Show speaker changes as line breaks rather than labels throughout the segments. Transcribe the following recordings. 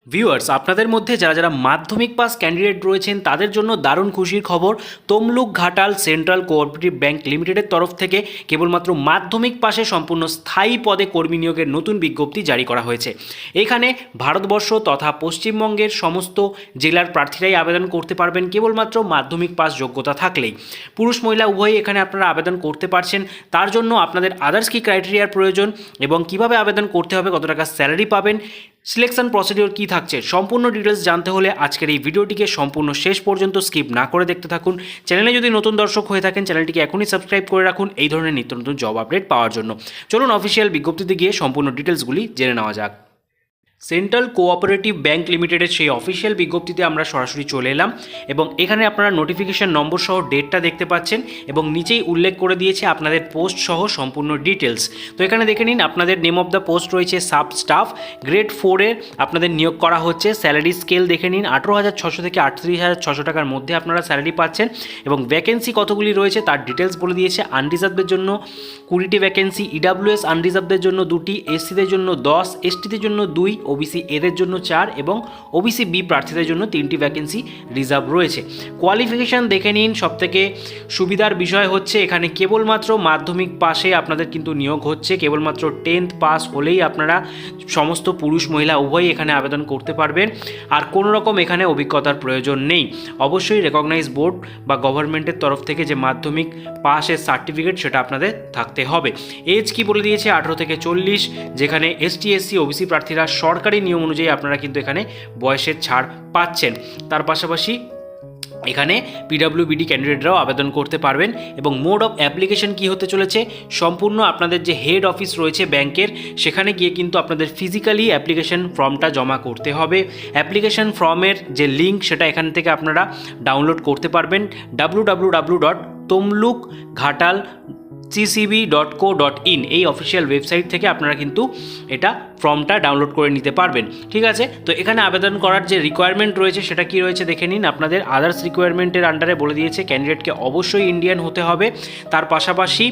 Viewers, আপনাদের মধ্যে যারা যারা মাধ্যমিক পাস ক্যান্ডিডেট রয়েছেন তাদের জন্য দারুণ খুশির খবর। Tamluk Ghatal central cooperative bank লিমিটেডের তরফ থেকে কেবলমাত্র মাধ্যমিক পাশে সম্পূর্ণ স্থায়ী পদে কর্মী নিয়োগের নতুন বিজ্ঞপ্তি জারি করা হয়েছে। এখানে ভারতবর্ষ তথা পশ্চিমবঙ্গের সমস্ত জেলার প্রার্থীরাই আবেদন করতে পারবেন কেবলমাত্র মাধ্যমিক পাস যোগ্যতা থাকলেই। পুরুষ মহিলা উভয়ই এখানে আপনারা আবেদন করতে পারছেন। তার জন্য আপনাদের আদার্স কী ক্রাইটেরিয়ার প্রয়োজন এবং কিভাবে আবেদন করতে হবে, কত টাকা স্যালারি পাবেন, সিলেকশন প্রসিডিওর কী থাকছে, সম্পূর্ণ ডিটেলস জানতে হলে আজকের এই ভিডিওটিকে সম্পূর্ণ শেষ পর্যন্ত স্কিপ না করে দেখতে থাকুন। চ্যানেলে যদি নতুন দর্শক হয়ে থাকেন চ্যানেলটিকে এখনই সাবস্ক্রাইব করে রাখুন এই ধরনের নিত্য নতুন জব আপডেট পাওয়ার জন্য। চলুন অফিসিয়াল বিজ্ঞপ্তিতে গিয়ে সম্পূর্ণ ডিটেলসগুলি জেনে নেওয়া যাক। সেন্ট্রাল কোঅপারেটিভ ব্যাংক লিমিটেডের সেই অফিসিয়াল বিজ্ঞপ্তিতে আমরা সরাসরি চলে এলাম এবং এখানে আপনারা নোটিফিকেশন নম্বর সহ ডেটটা দেখতে পাচ্ছেন এবং নিচেই উল্লেখ করে দিয়েছে আপনাদের পোস্ট সহ সম্পূর্ণ ডিটেলস। তো এখানে দেখে নিন, আপনাদের নেম অফ দ্য পোস্ট রয়েছে সাব স্টাফ, গ্রেড 4-এর আপনাদের নিয়োগ করা হচ্ছে। স্যালারি স্কেল দেখে নিন, 18,600 থেকে 38,600 টাকার মধ্যে আপনারা স্যালারি পাচ্ছেন এবং ভ্যাকেন্সি কতগুলি রয়েছে তার ডিটেলস বলে দিয়েছে। আনরিজার্ভদের জন্য 20টি ভ্যাকেন্সি, ইডাব্লিউএস আনরিজার্ভদের জন্য 2টি, এসসিদের জন্য 10, এসটিদের জন্য 2, ওবিসি এদের জন্য 4 এবং ওবিসি বি প্রার্থীদের জন্য 3টি ভ্যাকেন্সি রিজার্ভ রয়েছে। কোয়ালিফিকেশান দেখে নিন, সবথেকে সুবিধার বিষয় হচ্ছে এখানে কেবলমাত্র মাধ্যমিক পাশে আপনাদের কিন্তু নিয়োগ হচ্ছে। কেবলমাত্র 10th পাস হলেই আপনারা সমস্ত পুরুষ মহিলা উভয়ই এখানে আবেদন করতে পারবেন। আর কোনো রকম এখানে অভিজ্ঞতার প্রয়োজন নেই। অবশ্যই রেকগনাইজ বোর্ড বা গভর্নমেন্টের তরফ থেকে যে মাধ্যমিক পাসের সার্টিফিকেট সেটা আপনাদের থাকতে হবে। এজ কি বলে দিয়েছে, 18 থেকে 40, যেখানে এসটি এসসি ওবিসি প্রার্থীরা সরকারি নিয়ম অনুযায়ী আপনারা কিন্তু এখানে বয়সের ছাড় পাচ্ছেন। তার পাশাপাশি এখানে পিডব্লিউবিডি ক্যান্ডিডেটরাও আবেদন করতে পারবেন এবং মোড অফ অ্যাপ্লিকেশন কি হতে চলেছে, সম্পূর্ণ আপনাদের যে হেড অফিস রয়েছে ব্যাংকের সেখানে গিয়ে কিন্তু আপনাদের ফিজিক্যালি অ্যাপ্লিকেশন ফর্মটা জমা করতে হবে। অ্যাপ্লিকেশন ফর্মের যে লিঙ্ক সেটা এখান থেকে আপনারা ডাউনলোড করতে পারবেন www.tomlukghatal.ccb.co.in এই অফিসিয়াল ওয়েবসাইট থেকে আপনারা কিন্তু এটা ফর্মটা ডাউনলোড করে নিতে পারবেন। ঠিক আছে, তো এখানে আবেদন করার যে রিকোয়ারমেন্ট রয়েছে সেটা কি রয়েছে দেখে নিন। আপনাদের আদার্স রিকোয়ারমেন্টের আন্ডারে বলে দিয়েছে ক্যান্ডিডেটকে অবশ্যই ইন্ডিয়ান হতে হবে। তার পাশাপাশি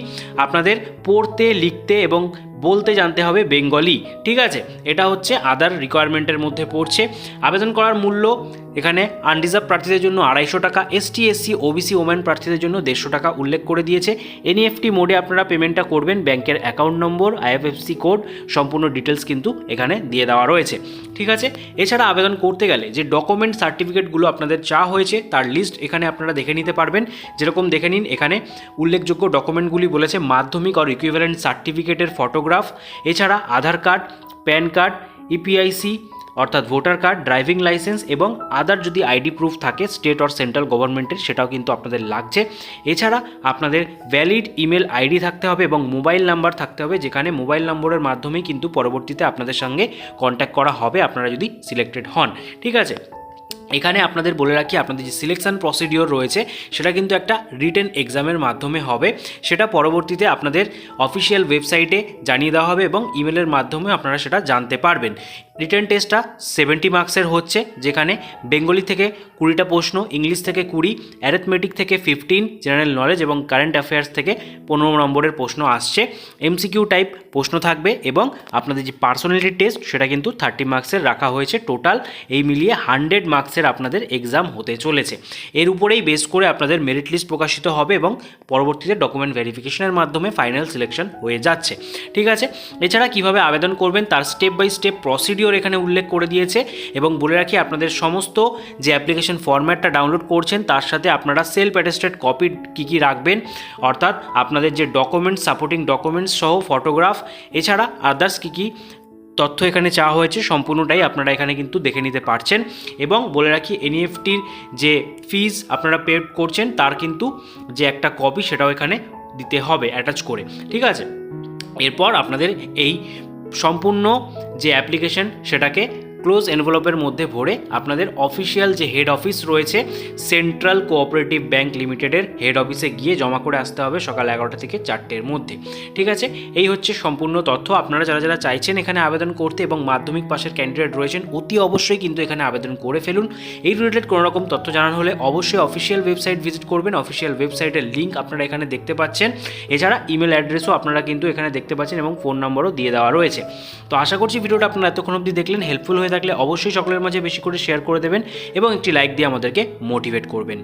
আপনাদের পড়তে, লিখতে এবং বলতে জানতে হবে বেঙ্গলি। ঠিক আছে, এটা হচ্ছে আদার রিকোয়ারমেন্টের মধ্যে পড়ছে। আবেদন করার মূল্য এখানে আনরিজার্ভ প্রার্থীদের জন্য 250 টাকা, এসটি এসসি ওবিসি ওমেন প্রার্থীদের জন্য 150 টাকা উল্লেখ করে দিয়েছে। এনইএফটি মোডে আপনারা পেমেন্টটা করবেন। ব্যাংকের অ্যাকাউন্ট নম্বর, আইএফএসসি কোড, সম্পূর্ণ ডিটেলস কিন্তু এখানে দিয়ে দেওয়া রয়েছে। ঠিক আছে, এছাড়া আবেদন করতে গেলে যে ডকুমেন্ট সার্টিফিকেটগুলো আপনাদের চাওয়া হয়েছে তার লিস্ট এখানে আপনারা দেখে নিতে পারবেন। যেরকম দেখে নিন, এখানে উল্লেখযোগ্য ডকুমেন্টগুলি বলেছে মাধ্যমিক আর ইকুইভ্যালেন্ট সার্টিফিকেটের ফটোগ্রাফ, এছাড়া আধার কার্ড, প্যান কার্ড, ইপিআইসি অর্থাৎ ভোটার কার্ড, ড্রাইভিং লাইসেন্স এবং আদার যদি আইডি প্রুফ থাকে স্টেট অর সেন্ট্রাল গভর্নমেন্টের সেটাও কিন্তু আপনাদের লাগছে। এছাড়া আপনাদের ভ্যালিড ইমেল আইডি থাকতে হবে এবং মোবাইল নাম্বার থাকতে হবে, যেখানে মোবাইল নম্বরের মাধ্যমেই কিন্তু পরবর্তীতে আপনাদের সঙ্গে কন্ট্যাক্ট করা হবে আপনারা যদি সিলেক্টেড হন। ঠিক আছে, এখানে আপনাদের বলে রাখি আপনাদের যে সিলেকশন প্রসিডিওর রয়েছে সেটা কিন্তু একটা রিটেন এক্সামের মাধ্যমে হবে। সেটা পরবর্তীতে আপনাদের অফিসিয়াল ওয়েবসাইটে জানিয়ে দেওয়া হবে এবং ইমেলের মাধ্যমে আপনারা সেটা জানতে পারবেন। রিটেন টেস্টটা 70 মার্কসের হচ্ছে, যেখানে বেঙ্গলি থেকে 20টা প্রশ্ন, ইংলিশ থেকে 20, অ্যারিথমেটিক থেকে 15, জেনারেল নলেজ এবং কারেন্ট অ্যাফেয়ার্স থেকে 15 নম্বরের প্রশ্ন আসছে। এমসিকিউ টাইপ প্রশ্ন থাকবে এবং আপনাদের যে পার্সোনালিটি টেস্ট সেটা কিন্তু 30 মার্কসের রাখা হয়েছে। টোটাল এই মিলিয়ে 100 মার্কসের আপনাদের এক্সাম হতে চলেছে। এর উপরেই বেস করে আপনাদের মেরিট লিস্ট প্রকাশিত হবে এবং পরবর্তীতে ডকুমেন্ট ভেরিফিকেশনের মাধ্যমে ফাইনাল সিলেকশন হয়ে যাচ্ছে। ঠিক আছে, এছাড়া কিভাবে আবেদন করবেন তার স্টেপ বাই স্টেপ প্রসিডিওর এখানে উল্লেখ করে দিয়েছে এবং বলে রাখি আপনাদের সমস্ত যে অ্যাপ্লিকেশন ফরম্যাটটা ডাউনলোড করছেন তার সাথে আপনারা সেলফ অ্যাটেস্টেড কপি কী রাখবেন, অর্থাৎ আপনাদের যে ডকুমেন্টস, সাপোর্টিং ডকুমেন্টস সহ ফটোগ্রাফ, এছাড়া আদার্স কী তথ্য এখানে চাওয়া হয়েছে সম্পূর্ণটাই আপনারা এখানে কিন্তু দেখে নিতে পারছেন। এবং বলে রাখি এনইএফটির যে ফিজ আপনারা পে করছেন তার কিন্তু যে একটা কপি সেটাও এখানে দিতে হবে অ্যাটাচ করে। ঠিক আছে, এরপর আপনাদের এই সম্পূর্ণ যে অ্যাপ্লিকেশন সেটাকে ক্লোজ এনভেলপের মধ্যে ভরে আপনাদের অফিসিয়াল যে হেড অফিস রয়েছে সেন্ট্রাল কোঅপারেটিভ ব্যাংক লিমিটেডের হেড অফিসে গিয়ে জমা করে আসতে হবে সকাল 11টা থেকে 4টের মধ্যে। ঠিক আছে, এই হচ্ছে সম্পূর্ণ তথ্য। আপনারা যারা যারা চাইছেন এখানে আবেদন করতে এবং মাধ্যমিক পাশের ক্যান্ডিডেট রয়েছেন অতি অবশ্যই কিন্তু এখানে আবেদন করে ফেলুন। এই রিলেটেড কোনো রকম তথ্য জানানো হলে অবশ্যই অফিসিয়াল ওয়েবসাইট ভিজিট করবেন। অফিসিয়াল ওয়েবসাইটের লিঙ্ক আপনারা এখানে দেখতে পাচ্ছেন। এছাড়া ইমেল অ্যাড্রেসও আপনারা কিন্তু এখানে দেখতে পাচ্ছেন এবং ফোন নম্বরও দিয়ে দেওয়া রয়েছে। তো আশা করছি ভিডিওটা আপনারা এতক্ষণ অবধি দেখলেন হেল্পফুল হয়ে থাকলে অবশ্যই সকলের মাঝে বেশি করে শেয়ার করে দেবেন এবং একটি লাইক দিয়ে আমাদেরকে মোটিভেট করবেন।